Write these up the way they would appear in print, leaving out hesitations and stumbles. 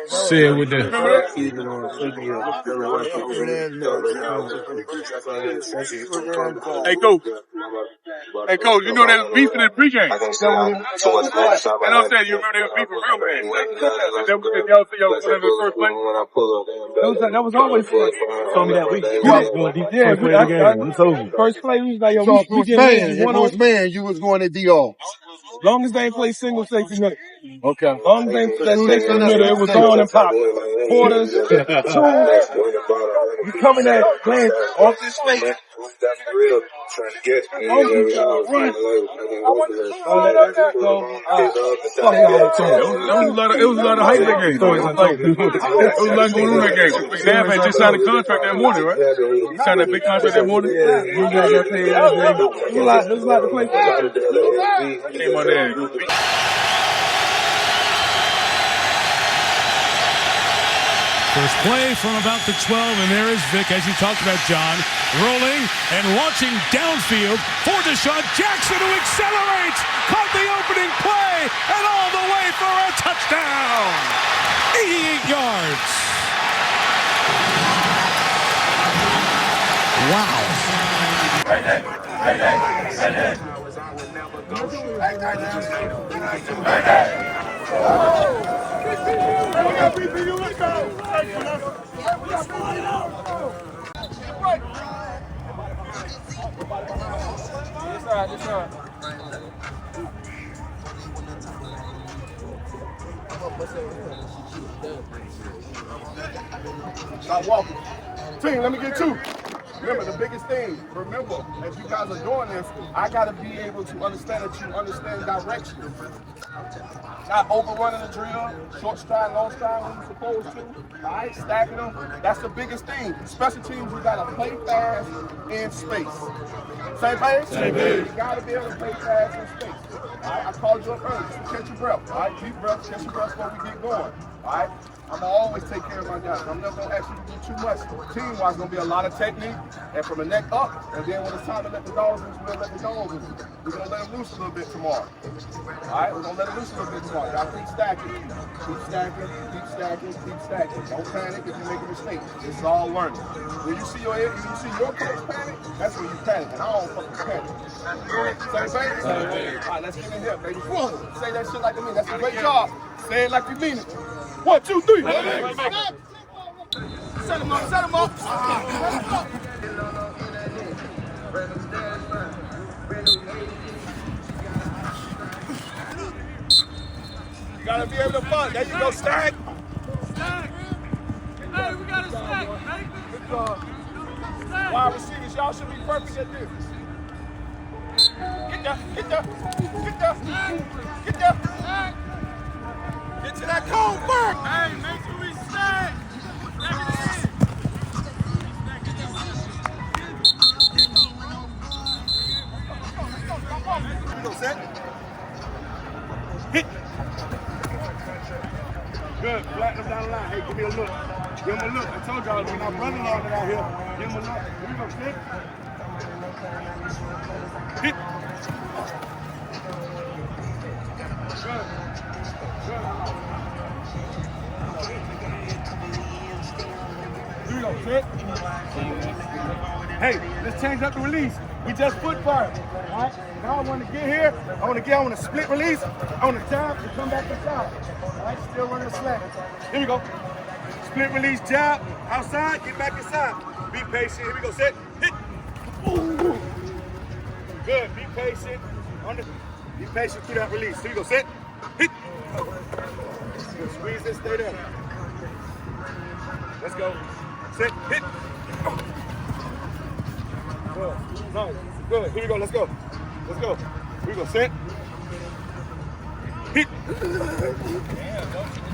Say it with the. Hey, Coach. Hey, Coach, you know they was beefing in the pregame. And I'm saying, you remember they was beefing real bad. That was always fun. Told me that week. First play, we was like, yo, So if it was man, you was going to DR. Long as they ain't play single safety net. Okay. Long as they ain't that safety in the middle, it was on and pop. Quarters, two, you coming at glance off this slate. Run. It was a lot of hype that game. It was a lot going on that game. Sam had just signed a contract that morning, right? He signed that big contract that morning. It was a lot to play for. Came on there. First play from about the 12, and there is Vick, as you talked about, John, rolling and launching downfield for Deshaun Jackson, who accelerates, caught the opening play, and all the way for a touchdown. 88 yards. Stop walking. Team, let me get two. Remember, the biggest thing, remember, as you guys are doing this, I got to be able to understand that you understand direction. Not overrunning the drill, short stride, long stride when you're supposed to. All right, stacking them. That's the biggest thing. Special teams, you got to play fast in space. Same page? Same page. You got to be able to play fast in space. All right, I called you up early. Just catch your breath. All right, deep breath, catch your breath before we get going. All right? I'm going to always take care of my guys. I'm never going to ask you to do too much. Team-wise, going to be a lot of technique, and from the neck up, and then when it's time to let the dogs loose, we'll let the dogs loose. We're going to let them loose a little bit tomorrow. All right? We're going to let them loose a little bit tomorrow. Y'all keep stacking. Keep stacking, keep stacking, keep stacking. Don't panic if you make a mistake. It's all learning. When you see your coach panic, that's when you panic, and I don't fucking panic. Same thing? All right, let's get in here, baby. Say that shit like I mean. That's a great job. Say it like you mean it. 1, 2, 3. Set him up, set him up. You gotta be able to fund. There you go, stack. Stack. Hey, we got to stack. Good job. Wide receivers, y'all should be perfect at this. Get there, get there, get there, get there. Get to that cone first. Hey, make sure we stack. Go set. Hit. Good. Flatten them down the line. Hey, give me a look. Give him a look. I told y'all when my brother-in-law is out here, give him a look. Here we go, sit. Hit. Good. Good. Here we go, sit. Hey, let's change up the release. We just foot fired. All right? Now I want to get here. I want to split release. I want to jab and come back inside. All right? Still running the slack. Here we go. Split release, jab, outside, get back inside. Be patient. Here we go. Set. Hit. Ooh. Good. Be patient. Be patient through that release. Here we go. Set. Hit. Good. Squeeze this. Stay there. Let's go. Set. Hit. Good. Nice. Good. Here we go. Let's go. Let's go. Here we go. Set. Hit.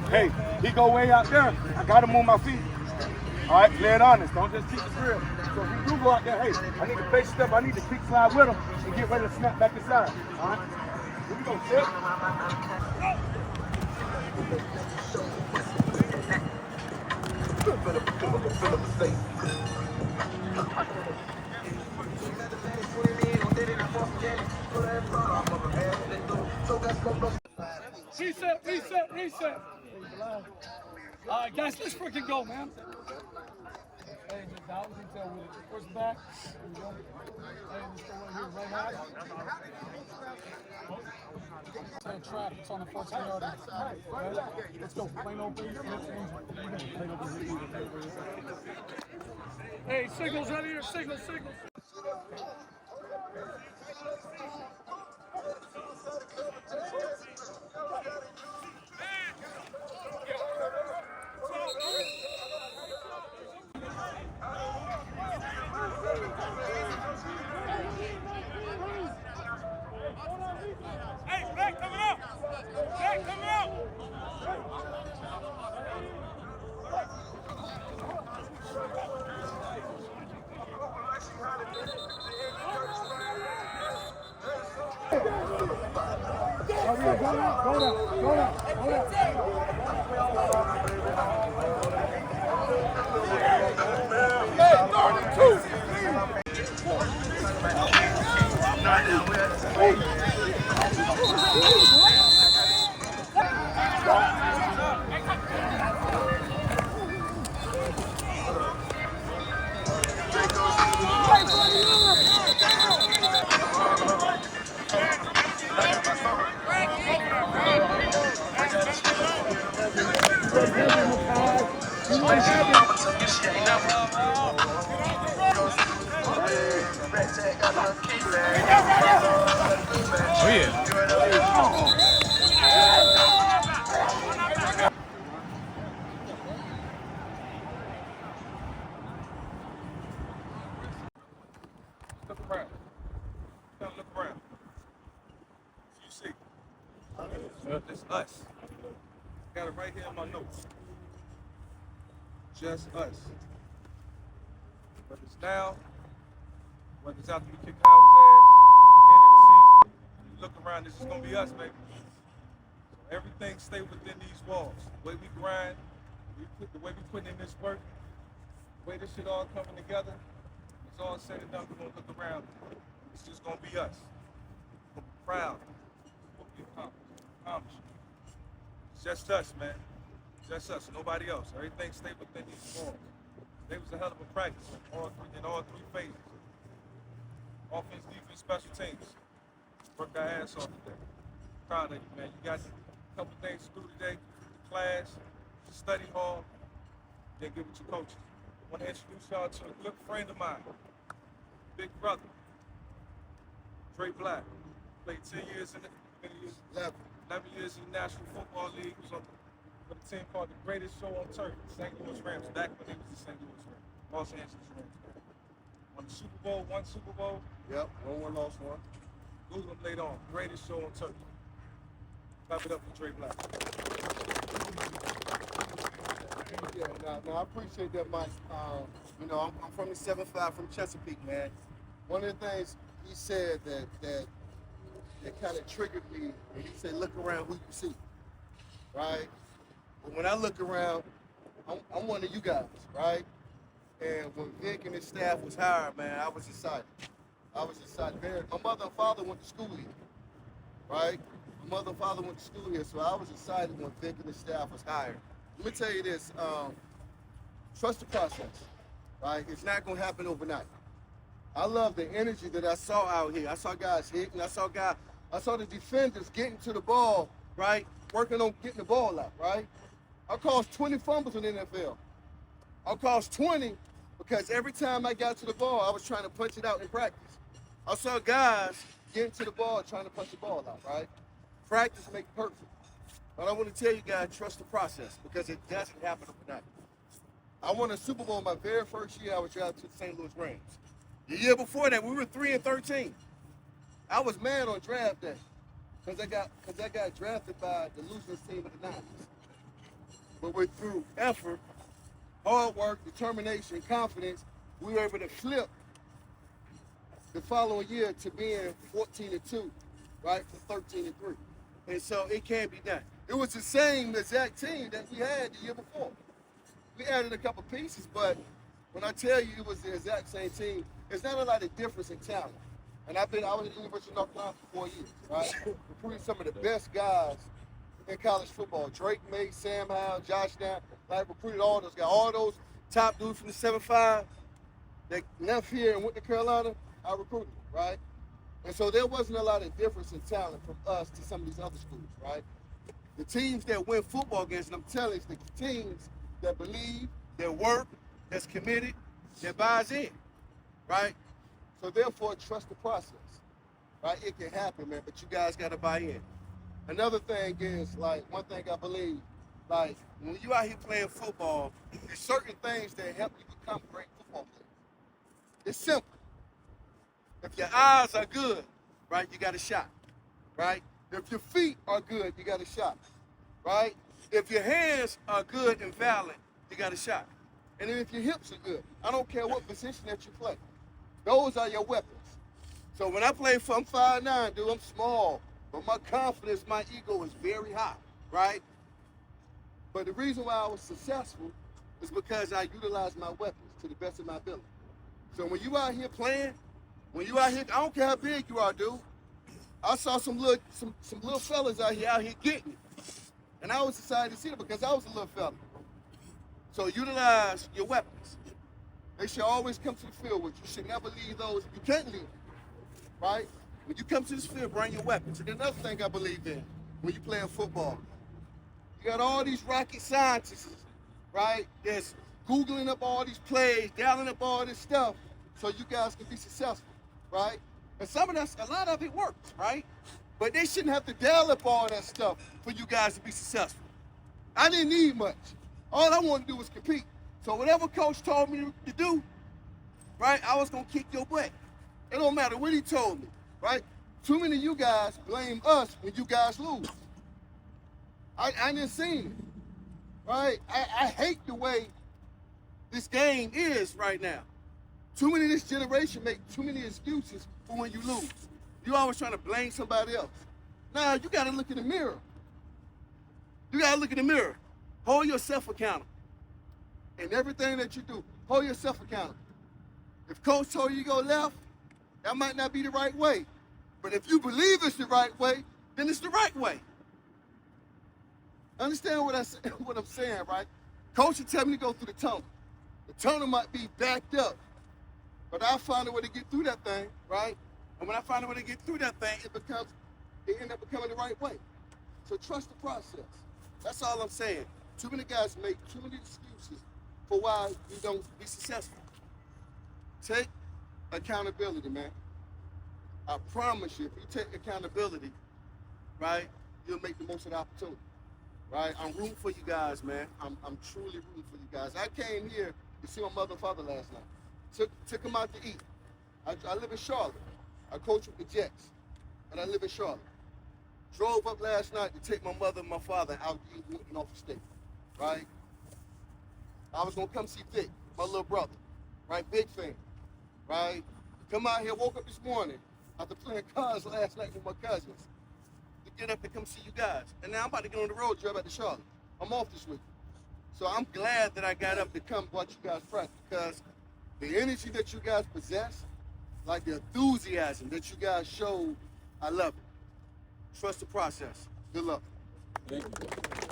Hey, he go way out there. I got to move my feet. All right, play it honest. Don't just keep the drill. So if you do go out there, hey, I need to face step. I need to kick slide with him and get ready to snap back inside. All right? Here we go. Set. Reset, reset, reset. All right, guys, let's freaking go, man. Hey, just out with it. Where's the back? Here we go. Hey, let's go right here, right half. Track, it's on the 14-yard line. Right? Let's go. Plane open. Plane open. Hey, signals right here. Signals, signals. Hey, back coming out! Back coming out! Go down. Hey, Oh, yeah. Look around. Look around. You see. It's us. Got it right here in my notes. Just us. Whether it's now, whether it's after we kick Howard's ass, end of the season, you look around, this is going to be us, baby. So everything stay within these walls. The way we grind, the way we put in this work, the way this shit all coming together, it's all said and done, we're going to look around. It's just going to be us. We're going to be proud of what we accomplished. It's just us, man. Just us, nobody else. Everything stay within these walls. It was a hell of a practice in all three phases. Offense, defense, special teams. Worked our ass off today. Proud of you, man. You got a couple things to do today. Class, study hall, then get with your coaches. I want to introduce y'all to a good friend of mine, big brother, Dre Bly. Played 10 years in the 11 years in the National Football League. Was on with a team called the Greatest Show on Turf, St. Louis Rams, back when they was the St. Louis Rams, Los Angeles Rams. Won the Super Bowl, one Super Bowl. Yep, won, lost one. Google them later on, Greatest Show on Turf. Clap it up for Dre Bly. Yeah, now I appreciate that, Mike. You know, I'm from the 7-5 from Chesapeake, man. One of the things he said that kind of triggered me, and he said, look around who you see, right? And when I look around, I'm one of you guys, right? And when Vick and his staff was hired, man, I was excited. My mother and father went to school here, right? My mother and father went to school here, so I was excited when Vick and his staff was hired. Let me tell you this, trust the process, right? It's not gonna happen overnight. I love the energy that I saw out here. I saw guys hitting, I saw the defenders getting to the ball, right? Working on getting the ball out, right? I caused 20 fumbles in the NFL. I caused 20 because every time I got to the ball, I was trying to punch it out in practice. I saw guys getting to the ball, trying to punch the ball out, right? Practice makes perfect. But I want to tell you guys, trust the process because it doesn't happen overnight. I won a Super Bowl my very first year I was drafted to the St. Louis Rams. The year before that, we were 3-13. I was mad on draft day because I got drafted by the losing team of the Niners. But through effort, hard work, determination, confidence, we were able to flip the following year to being 14-2, right, for 13-3. And so it can be done. It was the same exact team that we had the year before. We added a couple pieces, but when I tell you it was the exact same team, it's not a lot of difference in talent. And I was at the University of North Carolina for 4 years, right? Recruiting some of the best guys in college football. Drake May, Sam Howell, Josh Down, like recruited all those guys. All those top dudes from the 7-5 that left here and went to Carolina, I recruited, right? And so there wasn't a lot of difference in talent from us to some of these other schools, right? The teams that win football games, and I'm telling you, it's the teams that believe, that work, that's committed, that buys in, right? So therefore, trust the process, right? It can happen, man, but you guys got to buy in. Another thing is, like, one thing I believe, like, when you out here playing football, there's certain things that help you become great football players. It's simple. If your eyes are good, right, you got a shot, right? If your feet are good, you got a shot, right? If your hands are good and valid, you got a shot. And then if your hips are good, I don't care what position that you play. Those are your weapons. So when I play, I'm 5'9", dude, I'm small, but my confidence, my ego is very high, right? But the reason why I was successful is because I utilized my weapons to the best of my ability. So when you out here playing, when you out here, I don't care how big you are, dude. I saw some little fellas out here getting it. And I was excited to see them because I was a little fella. So utilize your weapons. They should always come to the field with you. You should never leave those. You can't leave, right? When you come to this field, bring your weapons. And another thing I believe in when you play football, you got all these rocket scientists, right? That's Googling up all these plays, dialing up all this stuff so you guys can be successful, right? And some of that, a lot of it works, right? But they shouldn't have to dial up all that stuff for you guys to be successful. I didn't need much. All I wanted to do was compete. So whatever coach told me to do, right, I was going to kick your butt. It don't matter what he told me, right? Too many of you guys blame us when you guys lose. I didn't see it, right? I hate the way this game is right now. Too many of this generation make too many excuses for when you lose. You always trying to blame somebody else. Now, you got to look in the mirror. You got to look in the mirror. Hold yourself accountable. In everything that you do, hold yourself accountable. If coach told you to go left, that might not be the right way. But if you believe it's the right way, then it's the right way. Understand what I'm saying, right? Coach will tell me to go through the tunnel. The tunnel might be backed up, but I find a way to get through that thing, right? And when I find a way to get through that thing, it ends up becoming the right way. So trust the process. That's all I'm saying. Too many guys make too many excuses for why you don't be successful. Take accountability, man. I promise you, if you take accountability, right, you'll make the most of the opportunity, right? I'm rooting for you guys, man. I'm truly rooting for you guys. I came here to see my mother and father last night. Took them out to eat. I live in Charlotte. I coach with the Jets, and I live in Charlotte. Drove up last night to take my mother and my father out to eat in Norfolk State, right? I was gonna come see Vick, my little brother, right? Big fan, right? Come out here, woke up this morning after playing cards last night with my cousins to get up and come see you guys. And now I'm about to get on the road trip back to Charlotte. I'm off this week. So I'm glad that I got up to come watch you guys practice because the energy that you guys possess, like the enthusiasm that you guys showed, I love it. Trust the process. Good luck. Thank you.